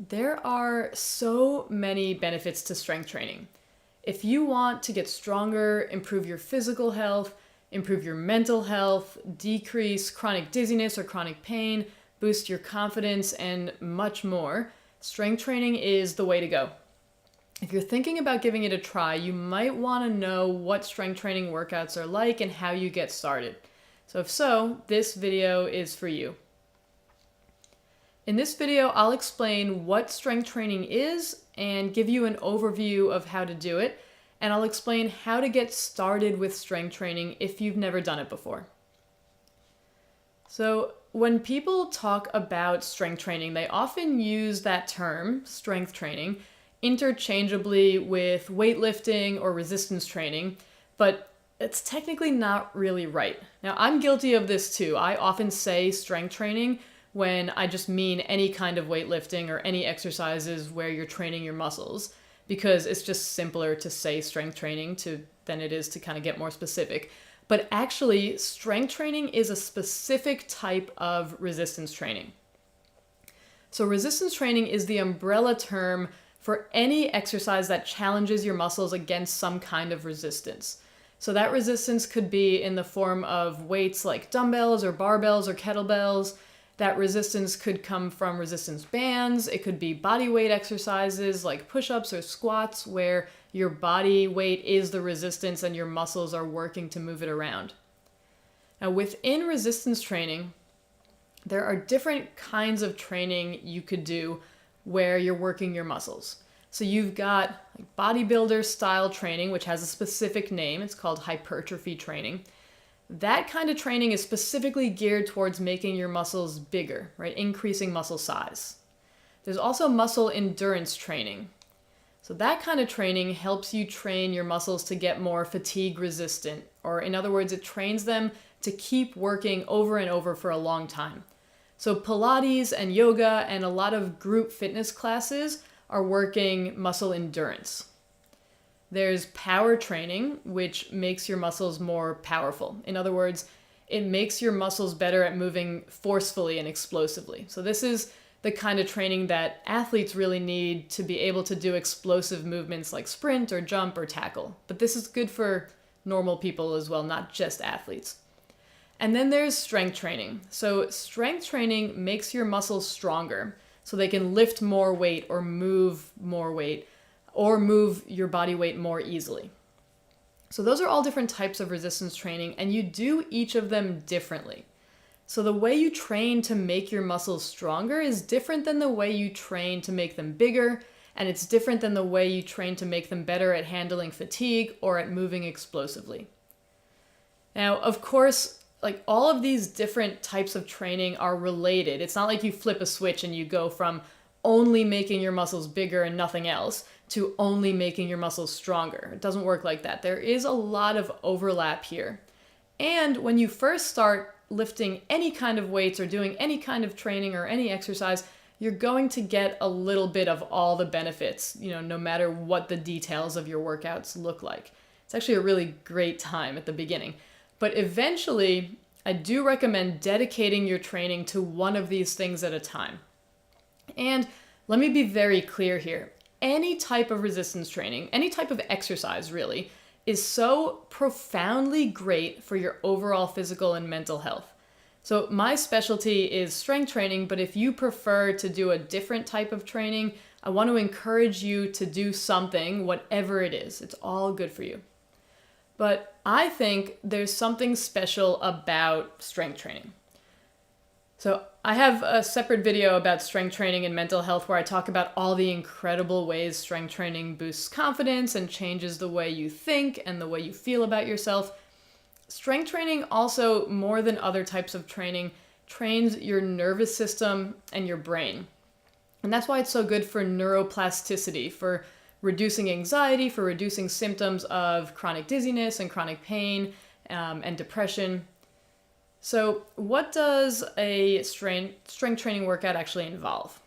There are so many benefits to strength training. If you want to get stronger, improve your physical health, improve your mental health, decrease chronic dizziness or chronic pain, boost your confidence, and much more, strength training is the way to go. If you're thinking about giving it a try, you might want to know what strength training workouts are like and how you get started. So if so, this video is for you. In this video, I'll explain what strength training is and give you an overview of how to do it, and I'll explain how to get started with strength training if you've never done it before. So when people talk about strength training, they often use that term, strength training, interchangeably with weightlifting or resistance training, but it's technically not really right. Now, I'm guilty of this too. I often say strength training when I just mean any kind of weightlifting or any exercises where you're training your muscles, because it's just simpler to say strength training than it is to kind of get more specific. But actually, strength training is a specific type of resistance training. So resistance training is the umbrella term for any exercise that challenges your muscles against some kind of resistance. So that resistance could be in the form of weights like dumbbells or barbells or kettlebells. That resistance could come from resistance bands. It could be body weight exercises like push-ups or squats where your body weight is the resistance and your muscles are working to move it around. Now, within resistance training, there are different kinds of training you could do where you're working your muscles. So you've got bodybuilder style training, which has a specific name. It's called hypertrophy training. That kind of training is specifically geared towards making your muscles bigger, right? Increasing muscle size. There's also muscle endurance training. So that kind of training helps you train your muscles to get more fatigue resistant, or in other words, it trains them to keep working over and over for a long time. So Pilates and yoga and a lot of group fitness classes are working muscle endurance. There's power training, which makes your muscles more powerful. In other words, it makes your muscles better at moving forcefully and explosively. So this is the kind of training that athletes really need to be able to do explosive movements like sprint or jump or tackle. But this is good for normal people as well, not just athletes. And then there's strength training. So strength training makes your muscles stronger so they can lift more weight or move more weight, or move your body weight more easily. So those are all different types of resistance training, and you do each of them differently. So the way you train to make your muscles stronger is different than the way you train to make them bigger, and it's different than the way you train to make them better at handling fatigue or at moving explosively. Now, of course, like all of these different types of training are related. It's not like you flip a switch and you go from only making your muscles bigger and nothing else to only making your muscles stronger. It doesn't work like that. There is a lot of overlap here. And when you first start lifting any kind of weights or doing any kind of training or any exercise, you're going to get a little bit of all the benefits, no matter what the details of your workouts look like. It's actually a really great time at the beginning. But eventually, I do recommend dedicating your training to one of these things at a time. And let me be very clear here. Any type of resistance training, any type of exercise really, is so profoundly great for your overall physical and mental health. So my specialty is strength training, but if you prefer to do a different type of training, I want to encourage you to do something, whatever it is. It's all good for you. But I think there's something special about strength training. So I have a separate video about strength training and mental health where I talk about all the incredible ways strength training boosts confidence and changes the way you think and the way you feel about yourself. Strength training also, more than other types of training, trains your nervous system and your brain. And that's why it's so good for neuroplasticity, for reducing anxiety, for reducing symptoms of chronic dizziness and chronic pain and depression. So what does a strength training workout actually involve?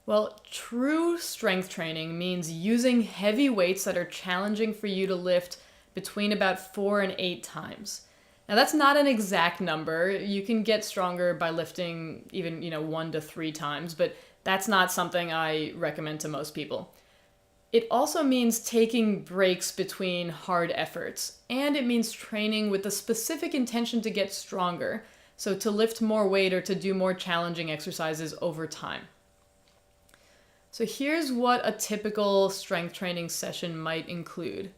Well, true strength training means using heavy weights that are challenging for you to lift between about 4 and 8 times. Now that's not an exact number. You can get stronger by lifting even, 1 to 3 times, but That's not something I recommend to most people. It also means taking breaks between hard efforts, and it means training with the specific intention to get stronger, so to lift more weight or to do more challenging exercises over time. So here's what a typical strength training session might include.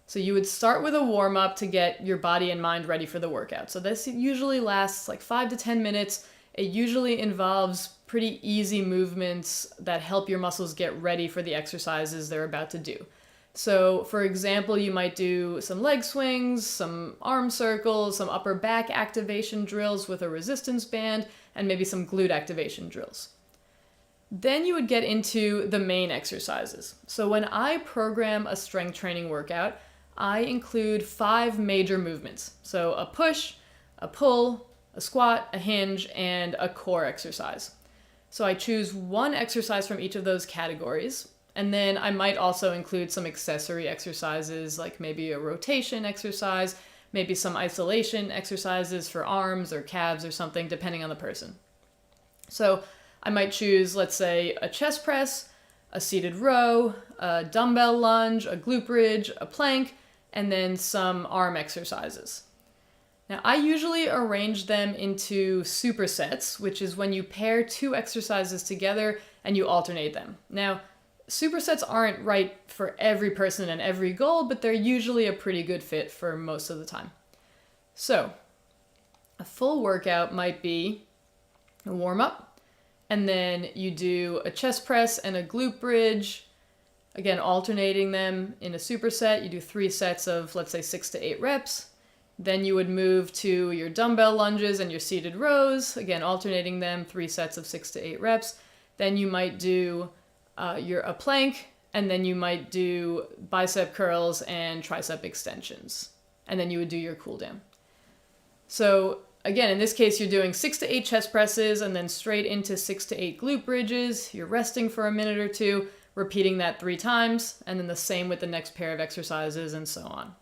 So you would start with a warm-up to get your body and mind ready for the workout. So this usually lasts like 5 to 10 minutes. It usually involves pretty easy movements that help your muscles get ready for the exercises they're about to do. So for example, you might do some leg swings, some arm circles, some upper back activation drills with a resistance band, and maybe some glute activation drills. Then you would get into the main exercises. So when I program a strength training workout, I include 5 major movements. So a push, a pull, a squat, a hinge, and a core exercise. So I choose one exercise from each of those categories, and then I might also include some accessory exercises like maybe a rotation exercise, maybe some isolation exercises for arms or calves or something, depending on the person. So I might choose, let's say, a chest press, a seated row, a dumbbell lunge, a glute bridge, a plank, and then some arm exercises. Now, I usually arrange them into supersets, which is when you pair 2 exercises together and you alternate them. Now, supersets aren't right for every person and every goal, but they're usually a pretty good fit for most of the time. So, a full workout might be a warm-up, and then you do a chest press and a glute bridge, again, alternating them in a superset. You do 3 sets of, let's say, 6 to 8 reps. Then you would move to your dumbbell lunges and your seated rows, again, alternating them, 3 sets of 6 to 8 reps. Then you might do a plank, and then you might do bicep curls and tricep extensions. And then you would do your cool down. So again, in this case, you're doing 6 to 8 chest presses and then straight into 6 to 8 glute bridges. You're resting for a minute or 2, repeating that 3 times, and then the same with the next pair of exercises and so on.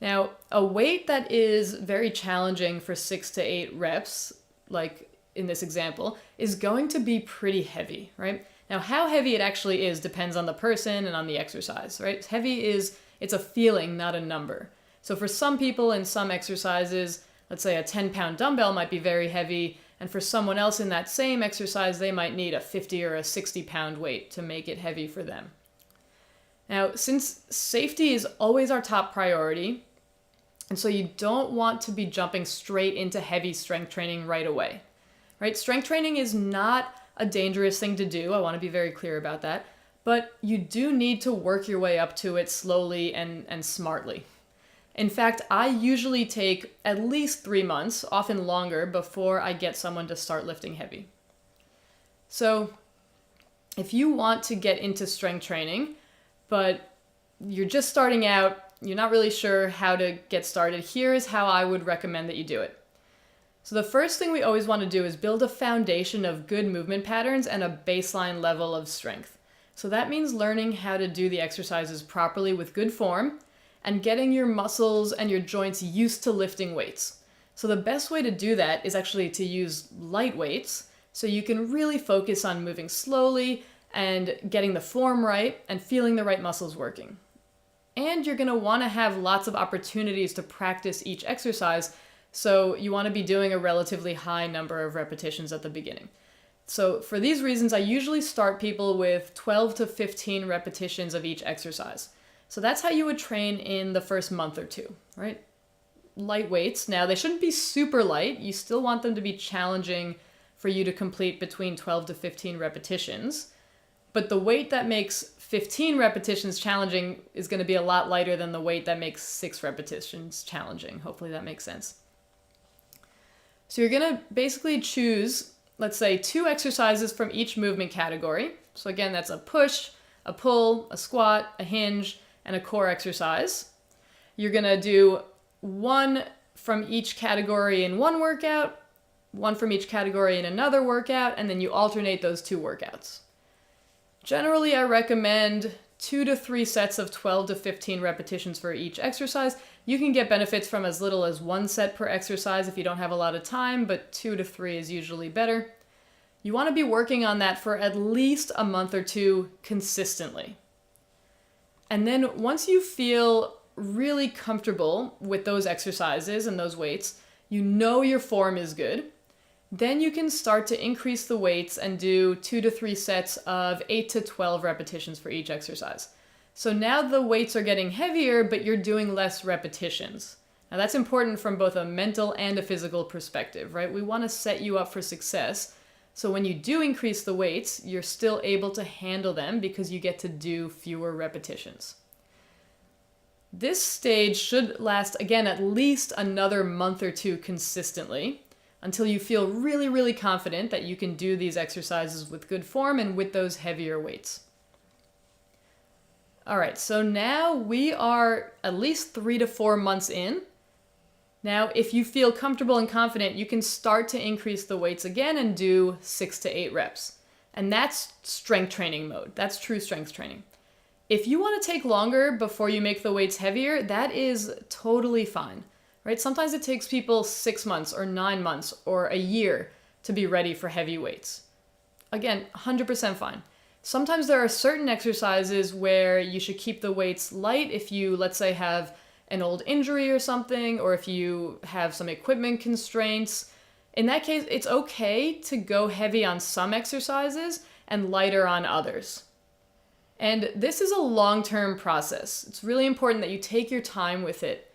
Now, a weight that is very challenging for 6 to 8 reps, like in this example, is going to be pretty heavy, right? Now, how heavy it actually is depends on the person and on the exercise, right? Heavy it's a feeling, not a number. So for some people in some exercises, let's say a 10-pound dumbbell might be very heavy, and for someone else in that same exercise, they might need a 50 or a 60-pound weight to make it heavy for them. Now, since safety is always our top priority, and so you don't want to be jumping straight into heavy strength training right away, right? Strength training is not a dangerous thing to do. I want to be very clear about that. But you do need to work your way up to it slowly and smartly. In fact, I usually take at least 3 months, often longer, before I get someone to start lifting heavy. So if you want to get into strength training, but you're just starting out, you're not really sure how to get started, here's how I would recommend that you do it. So the first thing we always want to do is build a foundation of good movement patterns and a baseline level of strength. So that means learning how to do the exercises properly with good form and getting your muscles and your joints used to lifting weights. So the best way to do that is actually to use light weights, so you can really focus on moving slowly and getting the form right and feeling the right muscles working. And you're going to want to have lots of opportunities to practice each exercise, so you want to be doing a relatively high number of repetitions at the beginning. So for these reasons, I usually start people with 12 to 15 repetitions of each exercise. So that's how you would train in the first month or 2, right? Light weights. Now, they shouldn't be super light. You still want them to be challenging for you to complete between 12 to 15 repetitions. But the weight that makes 15 repetitions challenging is going to be a lot lighter than the weight that makes 6 repetitions challenging. Hopefully that makes sense. So you're going to basically choose, let's say, 2 exercises from each movement category. So again, that's a push, a pull, a squat, a hinge, and a core exercise. You're going to do 1 from each category in one workout, 1 from each category in another workout, and then you alternate those 2 workouts. Generally, I recommend 2 to 3 sets of 12 to 15 repetitions for each exercise. You can get benefits from as little as 1 set per exercise if you don't have a lot of time, but 2 to 3 is usually better. You want to be working on that for at least a month or two consistently. And then once you feel really comfortable with those exercises and those weights, you know your form is good, then you can start to increase the weights and do 2 to 3 sets of 8 to 12 repetitions for each exercise. So now the weights are getting heavier, but you're doing less repetitions. Now that's important from both a mental and a physical perspective, right? We want to set you up for success. So when you do increase the weights, you're still able to handle them because you get to do fewer repetitions. This stage should last, again, at least another month or two consistently until you feel really, really confident that you can do these exercises with good form and with those heavier weights. All right, so now we are at least 3 to 4 months in. Now, if you feel comfortable and confident, you can start to increase the weights again and do 6 to 8 reps. And that's strength training mode. That's true strength training. If you want to take longer before you make the weights heavier, that is totally fine, right? Sometimes it takes people 6 months or 9 months or a year to be ready for heavy weights. Again, 100% fine. Sometimes there are certain exercises where you should keep the weights light if you, let's say, have an old injury or something, or if you have some equipment constraints. In that case, it's okay to go heavy on some exercises and lighter on others. And this is a long-term process. It's really important that you take your time with it.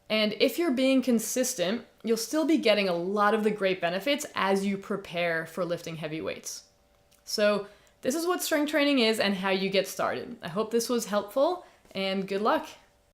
And if you're being consistent, you'll still be getting a lot of the great benefits as you prepare for lifting heavy weights. So this is what strength training is and how you get started. I hope this was helpful, and good luck.